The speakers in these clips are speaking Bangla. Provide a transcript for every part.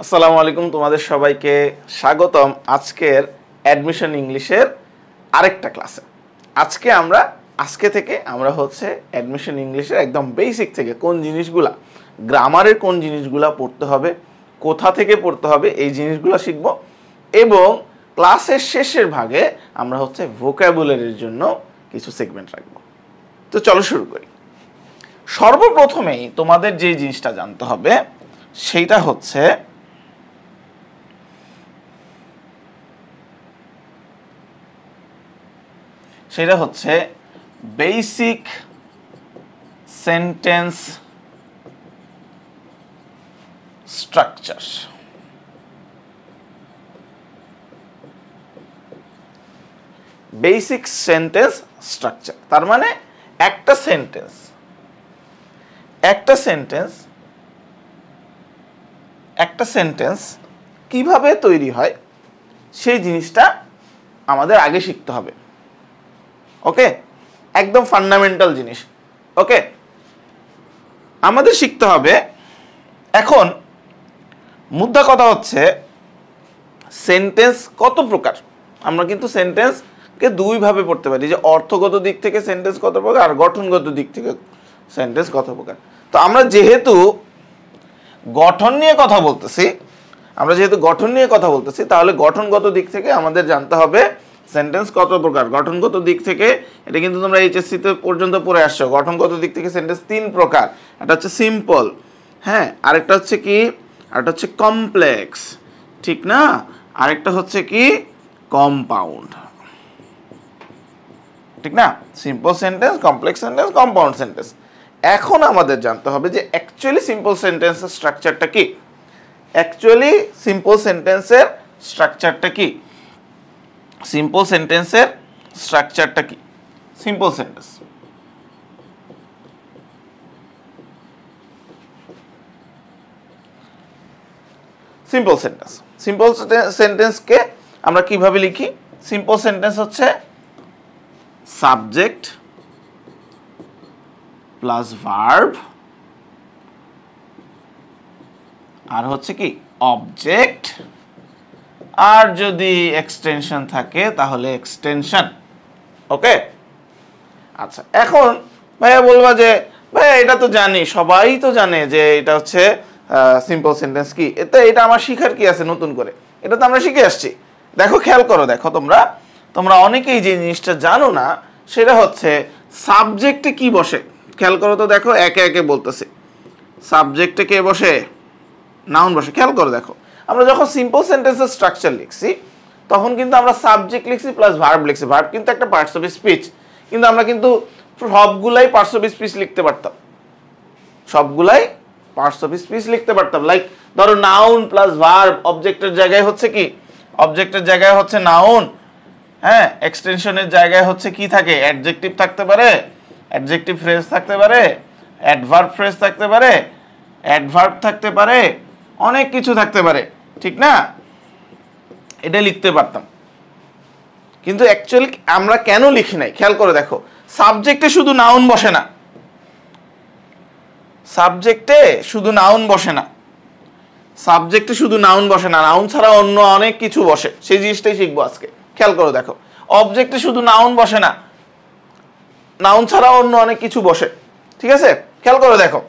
আসসালামু আলাইকুম, তোমাদের সবাইকে স্বাগতম আজকের অ্যাডমিশন ইংলিশের আরেকটা ক্লাসে। আজকে থেকে আমরা হচ্ছে অ্যাডমিশন ইংলিশের একদম বেসিক থেকে কোন জিনিসগুলা, গ্রামারের কোন জিনিসগুলা পড়তে হবে, কোথা থেকে পড়তে হবে, এই জিনিসগুলো শিখব। এবং ক্লাসের শেষের ভাগে আমরা হচ্ছে ভোকাবুলারির জন্য কিছু সেগমেন্ট রাখব। তো চলো শুরু করি। সর্বপ্রথমেই তোমাদের যে জিনিসটা জানতে হবে সেটা হচ্ছে basic sentence structure. Basic sentence structure তার মানে একটা সেন্টেন্স কিভাবে তৈরি হয় সেই জিনিসটা আমাদের আগে শিখতে হবে। ওকে, একদম ফান্ডামেন্টাল জিনিস। ওকে, আমাদের শিখতে হবে। এখন মুদ্রা কথা হচ্ছে সেন্টেন্স কত প্রকার। আমরা কিন্তু সেন্টেন্সকে দুই ভাবে পড়তে পারি, যে অর্থগত দিক থেকে সেন্টেন্স কত প্রকার আর গঠনগত দিক থেকে সেন্টেন্স কত প্রকার। তো আমরা যেহেতু গঠন নিয়ে কথা বলতেছি তাহলে গঠনগত দিক থেকে আমাদের জানতে হবে সেন্টেন্স কত প্রকার। গঠনগত দিক থেকে এটা কিন্তু তোমরা এইচএসসি তে পর্যন্ত পড়ে আসছো। গঠনগত দিক থেকে সেন্টেন্স তিন প্রকার। একটা হচ্ছে সিম্পল, হ্যাঁ, আরেকটা হচ্ছে কি, আরেকটা হচ্ছে কমপ্লেক্স, ঠিক না, আরেকটা হচ্ছে কি কম্পাউন্ড, ঠিক না। Simple sentence, complex sentence, compound sentence. এখন আমাদের জানতে হবে যে অ্যাকচুয়ালি সিম্পল সেন্টেন্সের স্ট্রাকচারটা কি। সিম্পল সেন্টেন্সের স্ট্রাকচারটা কি। সিম্পল সেন্টেন্স সেন্টেন্সকে আমরা কিভাবে লিখি? সিম্পল সেন্টেন্স হচ্ছে সাবজেক্ট প্লাস ভার্ব আর হচ্ছে কি অবজেক্ট, আর যদি এক্সটেনশন থাকে তাহলে এক্সটেনশন। ওকে, আচ্ছা, এখন ভাইয়া বলবা যে ভাইয়া এটা তো জানি, সবাই তো জানে যে এটা হচ্ছে সিম্পল সেন্টেন্স কি, এটা আমার শিখার কি আছে নতুন করে? এটা তো আমরা শিখে আসছি। দেখো, খেয়াল করো, দেখো তোমরা অনেকেই যে জিনিসটা জানো না সেটা হচ্ছে সাবজেক্টে কি বসে। খেয়াল করো তো, দেখো একে একে বলতেছি। সাবজেক্টে কে বসে? নাউন বসে। খেয়াল করো, দেখো আমরা যখন সিম্পল সেন্টেন্সের স্ট্রাকচার লিখছি তখন কিন্তু আমরা সাবজেক্ট লিখছি প্লাস ভার্ব লিখছি। ভার্ব কিন্তু একটা পার্টস অফ স্পিচ, কিন্তু আমরা কিন্তু সবগুলাই পার্টস অফ স্পিচ লিখতে পারতাম। লাইক ধরো নাউন প্লাস ভার্ব, অবজেক্টের জায়গায় হচ্ছে কি, অবজেক্টের জায়গায় হচ্ছে নাউন, হ্যাঁ, এক্সটেনশনের জায়গায় হচ্ছে কি থাকে, অ্যাডজেক্টিভ থাকতে পারে, অ্যাডজেক্টিভ ফ্রেজ থাকতে পারে, অ্যাডভার্ব ফ্রেজ থাকতে পারে, অ্যাডভার্ব থাকতে পারে, অনেক কিছু থাকতে পারে, ঠিক না। এটা লিখতে পারতাম, কিন্তু অ্যাকচুয়ালি আমরা কেন লিখি নাই? খেয়াল করে দেখো, সাবজেক্টে শুধু নাউন বসে না, নাউন ছাড়া অন্য অনেক কিছু বসে। সেই জিনিসটাই শিখবো আজকে। খেয়াল করে দেখো, অবজেক্টে শুধু নাউন বসে না, নাউন ছাড়া অন্য অনেক কিছু বসে, ঠিক আছে। খেয়াল করে দেখো,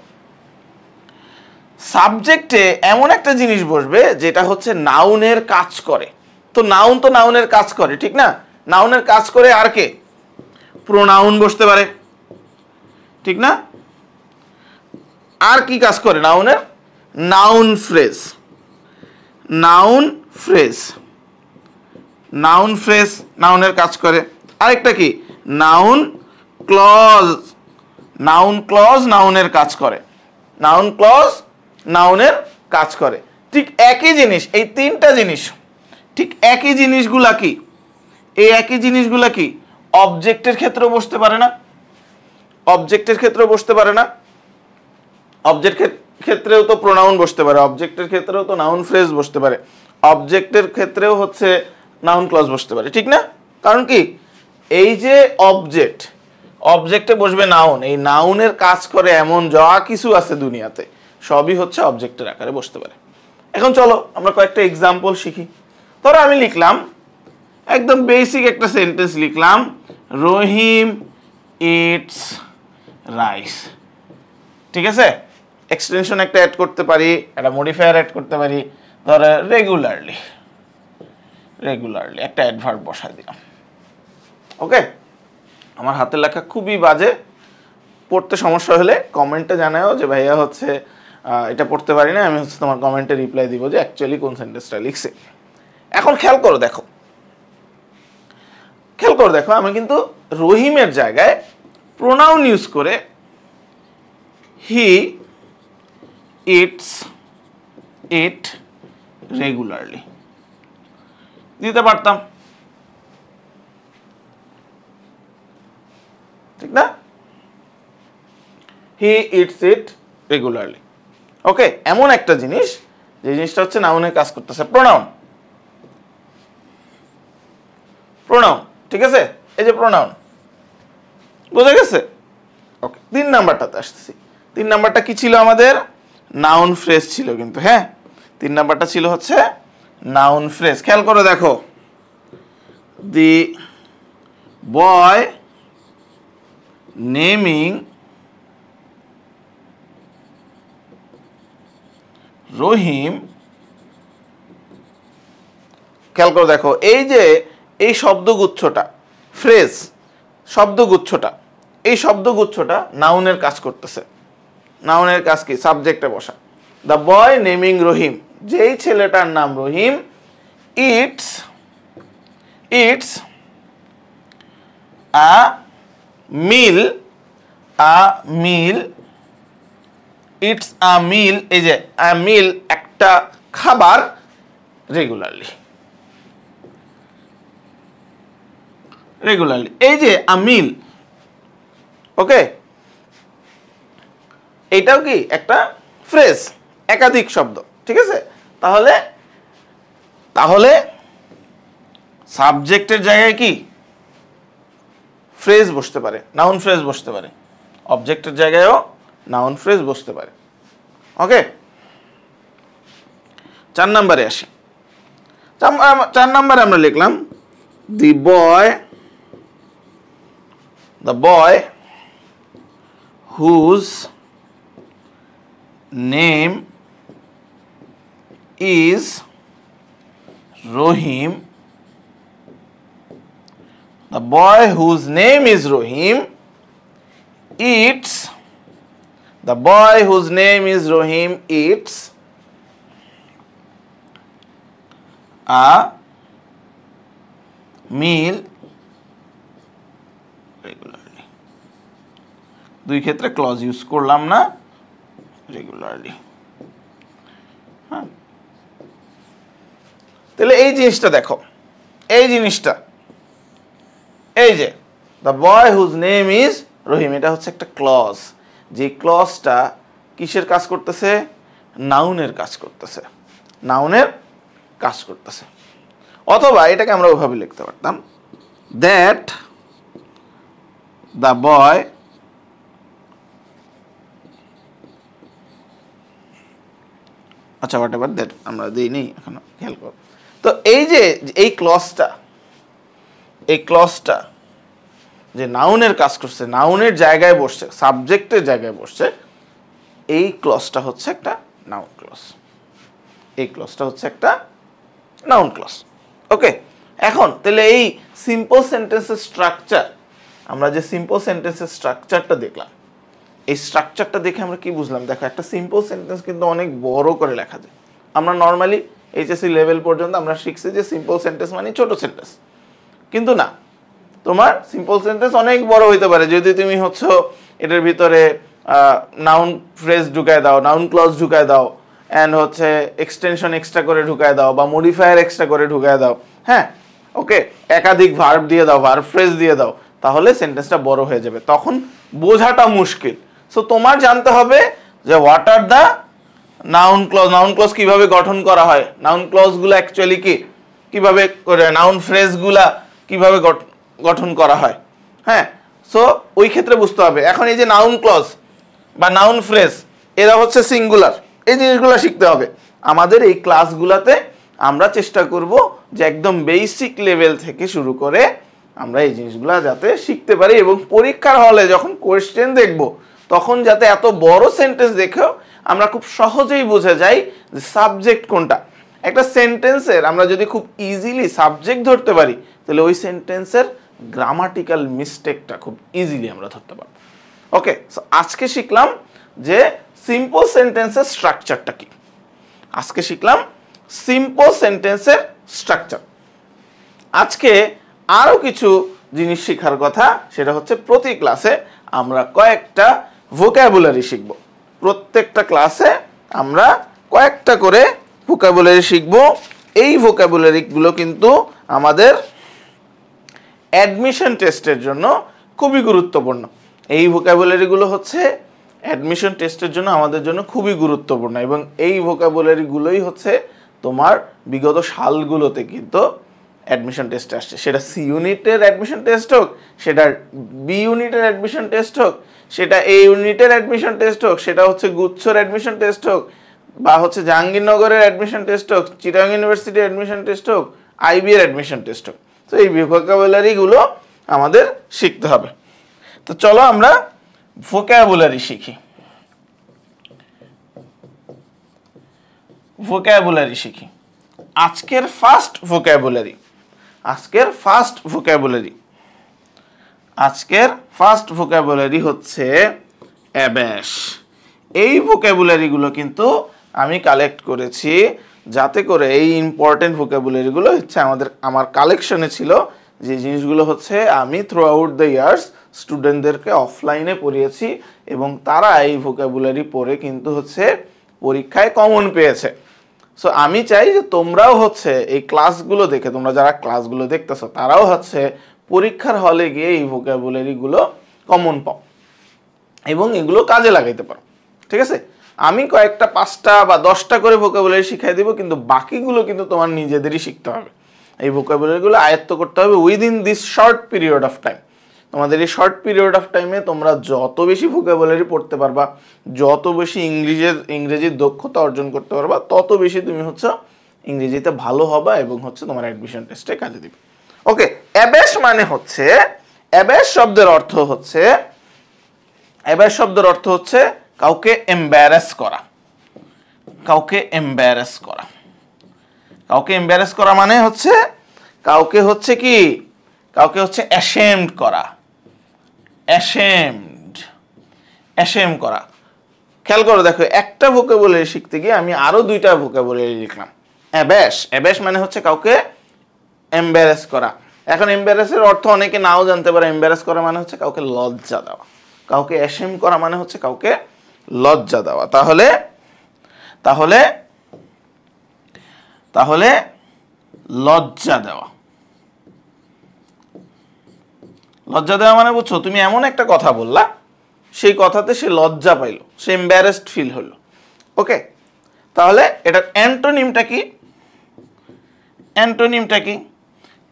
সাবজেক্টে এমন একটা জিনিস বসবে যেটা হচ্ছে নাউনের কাজ করে। তো নাউনের কাজ করে, ঠিক না। নাউনের কাজ করে আর কে? প্রোনাউন বসতে পারে, ঠিক না। আর কি কাজ করে নাউনের? নাউন ফ্রেজ নাউনের কাজ করে। আরেকটা কি? নাউন ক্লজ নাউনের কাজ করে। নাউনের কাজ করে। ঠিক একই জিনিস, এই তিনটা জিনিস, ঠিক একই জিনিসগুলা কি, এই একই জিনিসগুলা কি অবজেক্টের ক্ষেত্রেও বসতে পারে না? অবজেক্টের ক্ষেত্রেও তো প্রোনাউন বসতে পারে, অবজেক্টের ক্ষেত্রেও তো নাউন ফ্রেজ বসতে পারে, অবজেক্টের ক্ষেত্রেও হচ্ছে নাউন ক্লজ বসতে পারে, ঠিক না। কারণ কি, এই যে অবজেক্টে বসবে নাউন, এই নাউনের কাজ করে এমন যা কিছু আছে দুনিয়াতে সবই হচ্ছে অবজেক্টের আকারে বসতে পারে। এখন চলো আমরা কয়েকটা এক্সাম্পল শিখি। ধরো আমি লিখলাম একদম বেসিক একটা সেন্টেন্স লিখলাম, রহিম ইটস রাইস। ঠিক আছে, এক্সটেনশন একটা অ্যাড করতে পারি, একটা মডিফায়ার অ্যাড করতে পারি। ধরো রেগুলারলি, রেগুলারলি একটা অ্যাডভার্ব বসাই দিলাম। ওকে, আমার হাতের লেখা খুবই বাজে, পড়তে সমস্যা হলে কমেন্টে জানাও যে ভাইয়া হচ্ছে এটা পড়তে পারি না, আমি হচ্ছে তোমার কমেন্টে রিপ্লাই দিব যে অ্যাকচুয়ালি কোন সেন্টেন্সটা লিখছে। এখন খেয়াল করো দেখো, খেয়াল করে দেখো, আমি কিন্তু রহিমের জায়গায় প্রোনাউন ইউজ করে হি ইটস ইট রেগুলারলি দিতে পারতাম, ঠিক না? He it's it regularly. ওকে, এমন একটা জিনিস যে জিনিসটা হচ্ছে নাউনের কাজ করতেছে, প্রোনাউন, প্রোনাউন। ঠিক আছে, এই যে প্রোনাউন, বোঝা গেছে? ওকে, 3 নাম্বারটাতে আসতেছি। 3 নাম্বারটা কি ছিল আমাদের? নাউন ফ্রেজ ছিল কিন্তু। হ্যাঁ, 3 নাম্বারটা ছিল হচ্ছে নাউন ফ্রেজ। খেয়াল করে দেখো, দি বয় নেমিং রহিম। খেয়াল করে দেখো, এই যে এই শব্দগুচ্ছটা, ফ্রেজ শব্দগুচ্ছটা, এই শব্দগুচ্ছটা নাউনের কাজ করতেছে। নাউনের কাজ কি? সাবজেক্টে বসা। দ্য বয় নেমিং রহিম, যেই ছেলেটার নাম Rahim, it's it's a meal, a meal, it's a meal, এই যে আ মিল একটা খাবার, রেগুলারলি, রেগুলারলি, এই যে আ মিল। ওকে, এইটাও কি একটা ফ্রেজ, একাধিক শব্দ। ঠিক আছে, তাহলে তাহলে সাবজেক্টের জায়গায় কি ফ্রেজ বসতে পারে, নাউন ফ্রেজ বসতে পারে, অবজেক্টের জায়গায়ও নাউন ফ্রেজ বসতে পারে। ওকে, 4 নম্বরে আসি। 4 নম্বরে আমরা লিখলাম the boy whose name is Rahim, the boy whose name is Rohim eats, the boy whose name is Rohim eats a meal regularly. দুই ক্ষেত্রে ক্লজ ইউজ করলাম না, রেগুলারলি। হ্যাঁ, তাহলে এই জিনিসটা দেখো, এই জিনিসটা, এই যে the boy whose name is Rahim, এটা হচ্ছে একটা ক্লজ। যে ক্লজটা কিসের কাজ করতেছে? নাউনের কাজ করতেছে, নাউনের কাজ করতেছে। অথবা এটাকে আমরা ওইভাবে লিখতে পারতাম, দ্যাট দ্য বয় আচ্ছা হোয়াট এভার দ্যাট আমরা দিইনি এখনো, খেয়াল করো। তো এই যে এই ক্লজটা, এই ক্লজটা যে নাউনের কাজ করছে, নাউনের জায়গায় বসছে, সাবজেক্টের জায়গায় বসছে, এই ক্লজটা হচ্ছে একটা নাউন ক্লজ। এই ক্লজটা হচ্ছে একটা নাউন ক্লজ। ওকে, এখন তাহলে এই সিম্পল সেন্টেন্সের স্ট্রাকচার, আমরা যে সিম্পল সেন্টেন্সের স্ট্রাকচারটা দেখলাম, এই স্ট্রাকচারটা দেখে আমরা কি বুঝলাম? দেখো, একটা সিম্পল সেন্টেন্স কিন্তু অনেক বড় করে লেখা যায়। আমরা নর্মালি এইচএসসি লেভেল পর্যন্ত আমরা শিখছি যে সিম্পল সেন্টেন্স মানে ছোট সেন্টেন্স, কিন্তু না, তোমার সিম্পল সেন্টেন্স অনেক বড় হইতে পারে যদি তুমি হচ্ছে এটার ভিতরে নাউন ফ্রেজ ঢুকায় দাও, নাউন ক্লজ ঢুকায় দাও, অ্যান্ড হচ্ছে এক্সটেনশন এক্সট্রা করে ঢুকায় দাও, বা মডিফায়ার এক্সট্রা করে ঢুকায় দাও। হ্যাঁ, ওকে, একাধিক ভার্ব দিয়ে দাও, ভার্ব ফ্রেজ দিয়ে দাও, তাহলে সেন্টেন্সটা বড় হয়ে যাবে, তখন বোঝাটা মুশকিল। সো তোমার জানতে হবে যে what are the noun clause, noun clause কিভাবে গঠন করা হয়, নাউন ক্লজগুলো অ্যাকচুয়ালি কি, কিভাবে করে নাউন ফ্রেজগুলা কিভাবে গঠন করা হয়। হ্যাঁ, সো ওই ক্ষেত্রে বুঝতে হবে। এখন এই যে নাউন ক্লজ বা নাউন ফ্রেজ, এরা হচ্ছে সিঙ্গুলার, এই জিনিসগুলো শিখতে হবে। আমাদের এই ক্লাসগুলোতে আমরা চেষ্টা করব যে একদম বেসিক লেভেল থেকে শুরু করে আমরা এই জিনিসগুলো যাতে শিখতে পারি, এবং পরীক্ষার হলে যখন কোয়েশ্চেন দেখব তখন যাতে এত বড় সেন্টেন্স দেখেও আমরা খুব সহজেই বুঝে যাই যে সাবজেক্ট কোনটা। একটা সেন্টেন্সের আমরা যদি খুব ইজিলি সাবজেক্ট ধরতে পারি তাহলে ওই সেন্টেন্সের গ্রামাটিক্যাল মিস্টেকটা খুব ইজিলি আমরা ধরতে পারবো। ওকে, সো আজকে শিখলাম যে সিম্পল সেন্টেন্সের স্ট্রাকচারটা কি। আজকে শিখলাম সিম্পল সেন্টেন্সের স্ট্রাকচার। আজকে আরও কিছু জিনিস শেখার কথা, সেটা হচ্ছে প্রতি ক্লাসে আমরা কয়েকটা ভোকাবুলারি শিখব। প্রত্যেকটা ক্লাসে আমরা কয়েকটা করে ভোকাবুলারি শিখব। এই ভোকাবুলারিগুলো কিন্তু আমাদের অ্যাডমিশন টেস্টের জন্য খুবই গুরুত্বপূর্ণ। এই ভোকাবুলারিগুলো হচ্ছে অ্যাডমিশন টেস্টের জন্য আমাদের জন্য খুবই গুরুত্বপূর্ণ, এবং এই ভোকাবুলারিগুলোই হচ্ছে তোমার বিগত সালগুলোতে কিন্তু অ্যাডমিশন টেস্টে আসছে। সেটা সি ইউনিটের অ্যাডমিশন টেস্ট হোক, সেটা বি ইউনিটের অ্যাডমিশন টেস্ট হোক, সেটা এ ইউনিটের অ্যাডমিশন টেস্ট হোক, সেটা হচ্ছে গুচ্ছর অ্যাডমিশন টেস্ট হোক, বা হচ্ছে জাহাঙ্গীরনগরের অ্যাডমিশন টেস্ট হোক, চিটাগাং ইউনিভার্সিটির অ্যাডমিশন টেস্ট হোক, আইবি এর অ্যাডমিশন টেস্ট হোক। তো এই ভোকাবুলারিগুলো আমাদের শিখতে হবে। তো চলো আমরা ভোকাবুলারি শিখি। ভোকাবুলারি শিখি। আজকের ফার্স্ট ভোকাবুলারি, আজকের ফার্স্ট ভোকাবুলারি হচ্ছে অ্যাবাশ। এই ভোকাবুলারিগুলো কিন্তু আমি কালেক্ট করেছি যাতে করে এই ইম্পর্টেন্ট ভোকাবুলারিগুলো হচ্ছে আমার কালেকশনে ছিল, যে জিনিসগুলো হচ্ছে আমি থ্রু আউট দ্য ইয়ার্স স্টুডেন্টদেরকে অফলাইনে পড়িয়েছি এবং তারা এই ভোকাবুলারি পড়ে কিন্তু হচ্ছে পরীক্ষায় কমন পেয়েছে। সো আমি চাই যে তোমরাও হচ্ছে এই ক্লাসগুলো দেখে, তোমরা যারা ক্লাসগুলো দেখতেছো তারাও হচ্ছে পরীক্ষার হলে গিয়ে এই ভোকাবুলারিগুলো কমন পাও এবং এগুলো কাজে লাগাইতে পারো। ঠিক আছে, আমি কয়েকটা 5টা বা 10টা করে ভোকাবুলারি শিখাই দিব, কিন্তু বাকিগুলো কিন্তু তোমার নিজেদেরই শিখতে হবে। এই ভোকাবুলারিগুলো আয়ত্ত করতে হবে within this short period of time. তোমাদের এই শর্ট পিরিয়ড অফ টাইমে তোমরা যত বেশি ভোকাবুলারি পড়তে পারবা, যত বেশি ইংরেজির দক্ষতা অর্জন করতে পারবা, তত বেশি তুমি হচ্ছে ইংরেজিতে ভালো হবা এবং হচ্ছে তোমার অ্যাডমিশন টেস্টে কাজে দিবে। ওকে, অ্যাবাশ মানে হচ্ছে, অ্যাবাশ শব্দের অর্থ হচ্ছে কাউকে এম্বারাস করা। কাউকে এম্বারাস করা, কাউকে এম্বারাস করা মানে হচ্ছে কাউকে হচ্ছে কি, কাউকে হচ্ছে অ্যাশেমড করা। অ্যাশেম করা। খেয়াল করো, দেখো একটা ভোকাবুলারি শিখতে গিয়ে আমি আরো 2টা ভোকাবুলারি লিখলাম। অ্যাবাশ মানে হচ্ছে কাউকে এম্বারাস করা। এখন এম্বারাসের অর্থ অনেকে নাও জানতে পারে। এম্বারাস করা মানে হচ্ছে কাউকে লজ্জা দেওয়া। কাউকে অ্যাশেম করা মানে হচ্ছে কাউকে লজ্জা দেওয়া। তাহলে তাহলে তাহলে লজ্জা দেওয়া। লজ্জা দেওয়া মানে বুঝছো, তুমি এমন একটা কথা বললা, সেই কথাতে সে লজ্জা পাইলো, সে এম্বারাসড ফিল হলো। ওকে, তাহলে এটার অ্যান্টোনিমটা কি?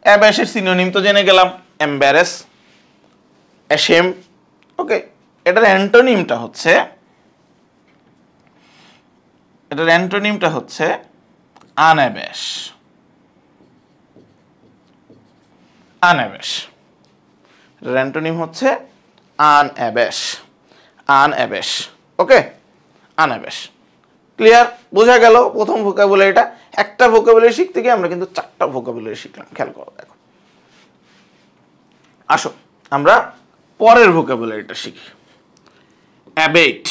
অ্যাবাশের সিনোনিম তো জেনে গেলাম, এম্বারাস, অ্যাশেম। ওকে, এটার অ্যান্টোনিমটা হচ্ছে আনঅ্যাবাশ। এটার অ্যান্টোনিম হচ্ছে আনঅ্যাবাশ। ওকে, আনঅ্যাবাশ। ক্লিয়ার? বোঝা গেল প্রথম ভোকাবুলারিটা। একটা ভোকাবুলারি শিখতে গিয়ে আমরা কিন্তু 4টা ভোকাবুলারি শিখলাম। খেয়াল করো, দেখো। আসো আমরা পরের ভোকাবুলারিটা শিখি। অ্যাবেট।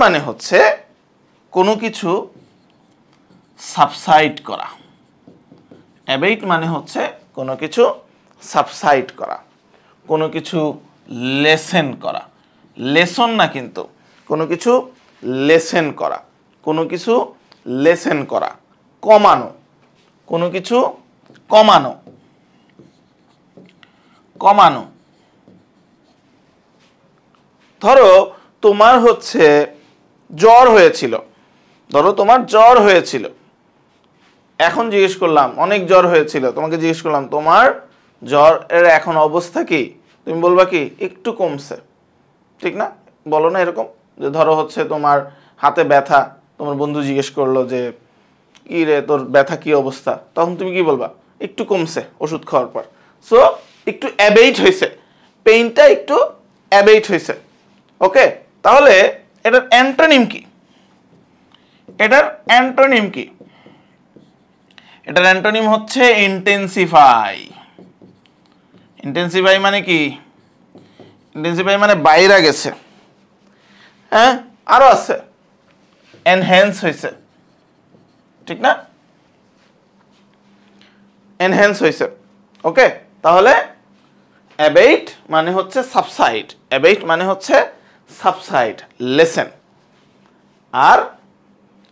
মানে হচ্ছে কোনো কিছু সাবসাইড করা। অ্যাবেট মানে হচ্ছে কোনো কিছু সাবসাইড করা, কোনো কিছু লেসেন করা। লেসন না কিন্তু, কোনো কিছু লেসেন করা, কোনো কিছু লেসেন করা। কমানো, কোনো কিছু কমানো। ধরো তোমার হচ্ছে জ্বর হয়েছিল, এখন জিজ্ঞেস করলাম, অনেক জ্বর হয়েছিল, তোমাকে জিজ্ঞেস করলাম তোমার জ্বরের এখন অবস্থা কি? তুমি বলবা কি একটু কমছে, ঠিক না? বলো না এরকম, যে ধরো হচ্ছে তোমার হাতে ব্যথা, তোমার বন্ধু জিজ্ঞেস করলো যে কি রে তোর ব্যথা কি অবস্থা, তখন তুমি কি বলবা? একটু কমছে ওষুধ খাওয়ার পর। সো একটু অ্যাবেট হয়েছে, পেইনটা একটু অ্যাবেট হয়েছে। ওকে, তাহলে এটার অ্যান্টোনিম কি? এটার অ্যান্টোনিম কি? এটার অ্যান্টোনিম হচ্ছে ইন্টেন্সিফাই। ইন্টেন্সিফাই মানে কি? ইন্টেন্সিফাই মানে বাইরে গেছে। হ্যাঁ, আরো আছে, এনহ্যান্স হয়েছে, ঠিক না? এনহ্যান্স হয়েছে। ওকে, তাহলে অ্যাবেট মানে হচ্ছে সাবসাইড, অ্যাবেট মানে হচ্ছে সাবসাইড, লেসেন। আর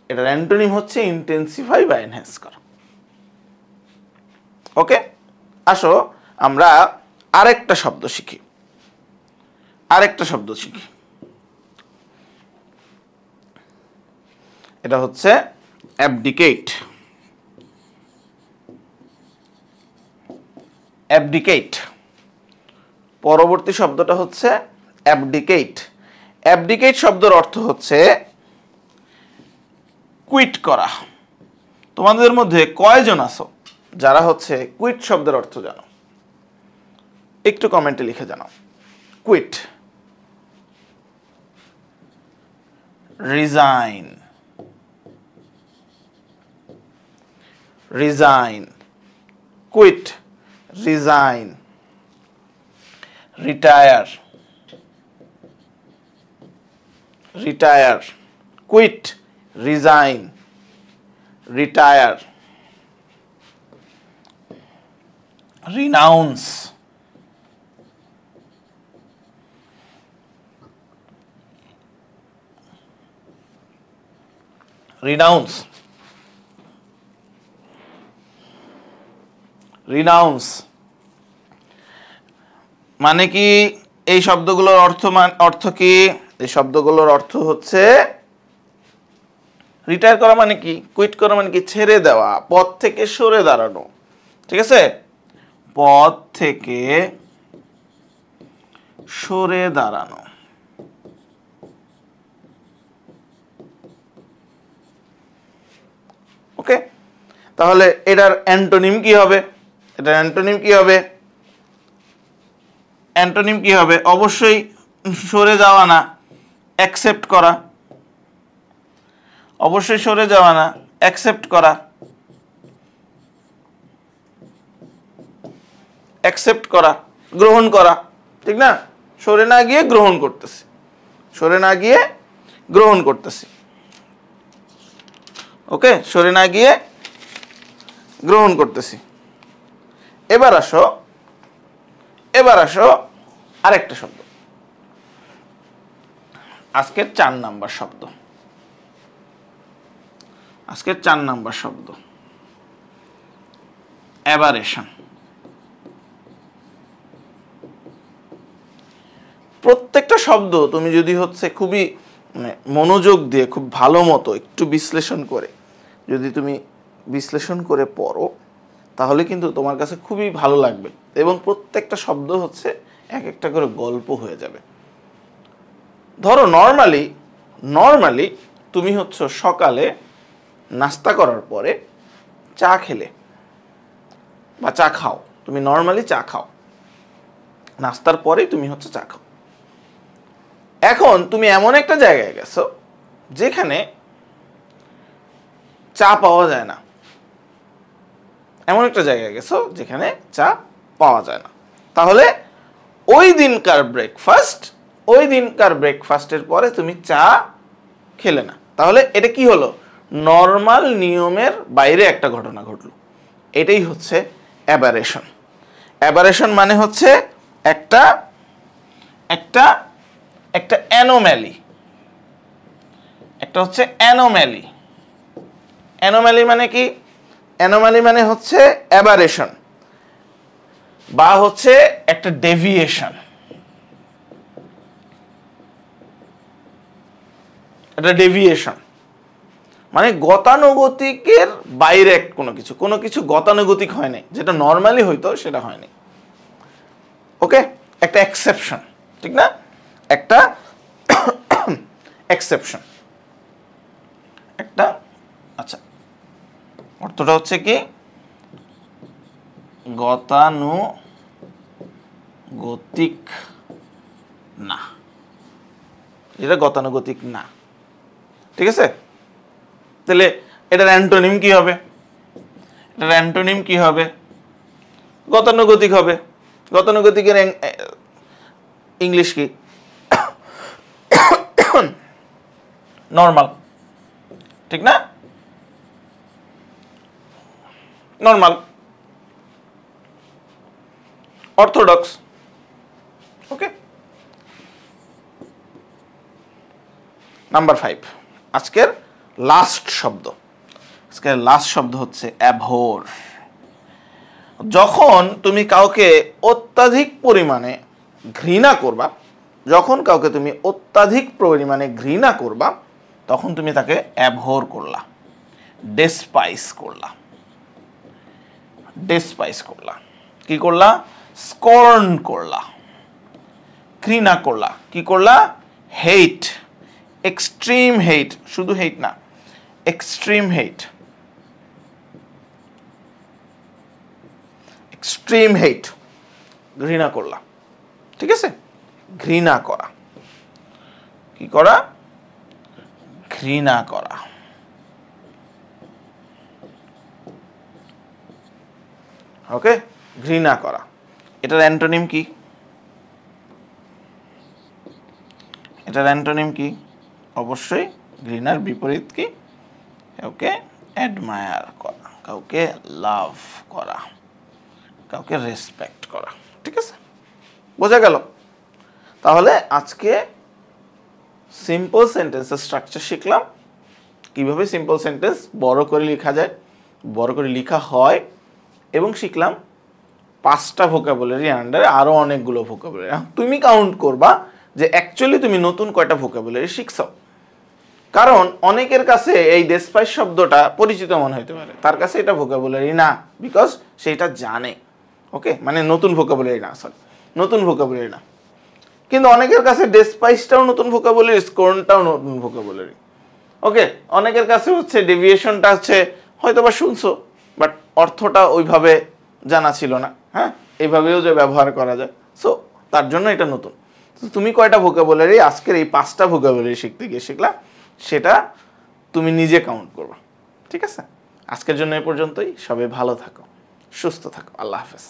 এটার অ্যান্টোনিম হচ্ছে ইন্টেন্সিফাই বা এনহ্যান্স করা। ওকে, আসো আমরা আরেকটা শব্দ শিখি, আরেকটা শব্দ শিখি। এটা হচ্ছে অ্যাবডিকেট। অ্যাবডিকেট, পরবর্তী শব্দটা হচ্ছে অ্যাবডিকেট। অ্যাবডিকেট শব্দের অর্থ হচ্ছে কুইট করা। তোমাদের মধ্যে কয়জন আছো যারা হচ্ছে কুইট শব্দের অর্থ জানো? একটু কমেন্টে লিখে জানাও। Quit, resign, resign, quit, resign, retire, retire, quit, resign, retire, renounce, renounce, renounce মানে কি? এই শব্দগুলোর অর্থ কি? এই শব্দগুলোর অর্থ হচ্ছে রিটায়ার করা মানে কি, কুইট করা মানে কি? ছেড়ে দেওয়া, পদ থেকে সরে দাঁড়ানো, ঠিক আছে? পদ থেকে সরে দাঁড়ানো। ওকে, তাহলে এটার অ্যান্টোনিম কি হবে? এটার অ্যান্টোনিম কি হবে? অ্যান্টোনিম কি হবে? অবশ্যই সরে যাওয়া না, অ্যাকসেপ্ট করা। অবশ্যই সরে যাওয়া না, অ্যাকসেপ্ট করা। অ্যাকসেপ্ট করা, গ্রহণ করা, ঠিক না? সরে না গিয়ে গ্রহণ করতেছি, সরে না গিয়ে গ্রহণ করতেছি। ওকে, সরে না গিয়ে গ্রহণ করতেছি। এবার আসো, এবার আসো আরেকটা শব্দ, আজকের 4 নাম্বার শব্দ। আজকের 4 নাম্বার শব্দ অ্যাবারেশন। প্রত্যেকটা শব্দ তুমি যদি হচ্ছে খুবই মনোযোগ দিয়ে খুব ভালো মতো একটু বিশ্লেষণ করে যদি তুমি বিশ্লেষণ করে পড়ো, তাহলে কিন্তু তোমার কাছে খুবই ভালো লাগবে এবং প্রত্যেকটা শব্দ হচ্ছে এক একটা করে গল্প হয়ে যাবে। ধরো নর্মালি তুমি হচ্ছে সকালে নাস্তা করার পরে চা খেলে বা চা খাও, তুমি নর্মালি চা খাও, নাস্তার পরেই তুমি হচ্ছে চা খাও। এখন তুমি এমন একটা জায়গায় গেছো যেখানে চা পাওয়া যায় না, এমন একটা জায়গায় গেছো যেখানে চা পাওয়া যায় না, তাহলে ওই দিনকার ব্রেকফাস্টের পরে তুমি চা খেলে না, তাহলে এটা কি হলো? নর্মাল নিয়মের বাইরে একটা ঘটনা ঘটলো। এটাই হচ্ছে অ্যাবারেশন। অ্যাবারেশন মানে হচ্ছে একটা একটা একটা অ্যানোম্যালি, একটা হচ্ছে অ্যানোম্যালি। অ্যানোম্যালি মানে কি? অ্যানোম্যালি মানে হচ্ছে অ্যাবারেশন বা হচ্ছে একটা ডেভিয়েশন। এটা ডেভিয়েশন মানে গতানুগতিকের বাইরে কোনো কিছু গতানুগতিক হয় নাই, যেটা নর্মালি হইতো সেটা হয়নি। ওকে, একটা এক্সেপশন, ঠিক না? একটা এক্সেপশন, একটা, আচ্ছা অর্থটা হচ্ছে কি গতানুগতিক না, এটা গতানুগতিক না, ঠিক আছে? তাহলে এটার অ্যান্টোনিম কি হবে? এটার অ্যান্টোনিম কি হবে? গতানুগতিক হবে। গতানুগতিকের ইংলিশ কি? নর্মাল, ঠিক না? Normal, orthodox. ওকে, নাম্বার 5, আজকের লাস্ট শব্দ। আজকের লাস্ট শব্দ হচ্ছে অ্যাভোর। যখন তুমি কাউকে অত্যাধিক পরিমাণে ঘৃণা করবা, যখন কাউকে তুমি অত্যাধিক পরিমাণে ঘৃণা করবা, তখন তুমি তাকে অ্যাভোর করলা, ডেসপাইস করলা। ডেসপাইস করলা, কি করলা? স্কর্ন করলা, ঘৃণা করলা। কি করলা? হেট, এক্সট্রিম হেট, শুধু হেট না, এক্সট্রিম হেট, এক্সট্রিম হেট, ঘৃণা করলা, ঠিক আছে? ঘৃণা করা, কি করা? ঘৃণা করা। ওকে, ঘৃণা করা। এটার অ্যান্টোনিম কি? এটার অ্যান্টোনিম কি? অবশ্যই ঘৃণার বিপরীত কি? কাউকে অ্যাডমায়ার করা, কাউকে লাভ করা, কাউকে রেসপেক্ট করা, ঠিক আছে? বোঝা গেল? তাহলে আজকে সিম্পল সেন্টেন্সের স্ট্রাকচার শিখলাম, কিভাবে সিম্পল সেন্টেন্স বড় করে লেখা যায়, বড় করে লেখা হয়, এবং শিখলাম 5টা ভোকাবুলারি আন্ডারে আরো অনেকগুলো ভোকাবুলারি। তুমি কাউন্ট করবা যে অ্যাকচুয়ালি তুমি নতুন কয়টা ভোকাবুলারি শিখছো। কারণ অনেকের কাছে এই ডেসপাইস শব্দটা পরিচিত মনে হতে পারে, তার কাছে এটা ভোকাবুলারি না, বিকজ সেটা জানে। ওকে, মানে নতুন ভোকাবুলারি না, সরি নতুন ভোকাবুলারি না। কিন্তু অনেকের কাছে ডেসপাইসটাও নতুন ভোকাবুলারি, স্কর্নটাও নতুন ভোকাবুলারি। ওকে, অনেকের কাছে হচ্ছে ডেভিয়েশনটা হচ্ছে হয়তো বা শুনছো, বাট অর্থটা ওইভাবে জানা ছিল না। হ্যাঁ, এইভাবেও যে ব্যবহার করা যায়, সো তার জন্য এটা নতুন। তুমি কয়টা ভোকাবুলারি আজকের এই 5টা ভোকাবুলারি শিখতে গিয়ে শিখলা, সেটা তুমি নিজে কাউন্ট করবা, ঠিক আছে? আজকের জন্য এ পর্যন্তই। সবাই ভালো থাকো, সুস্থ থাকো, আল্লাহ হাফেজ।